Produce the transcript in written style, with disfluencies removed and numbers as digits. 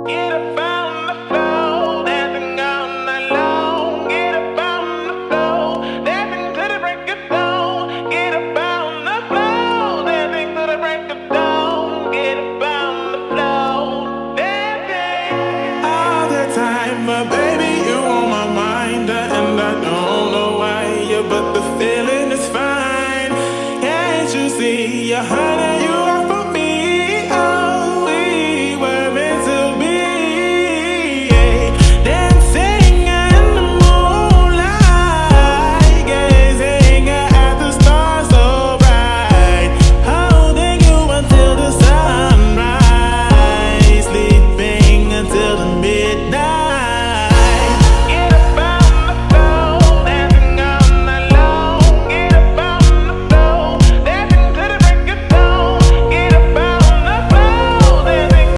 Get up on the floor, dancing all night long. Get up on the floor, dancing to the break of dawn. Get up on the floor, dancing to the break of dawn. Get up on the floor, dancing all the time, but baby you on my mind, and I don't know why, yeah, but the feeling is fine. Can't you see you're high?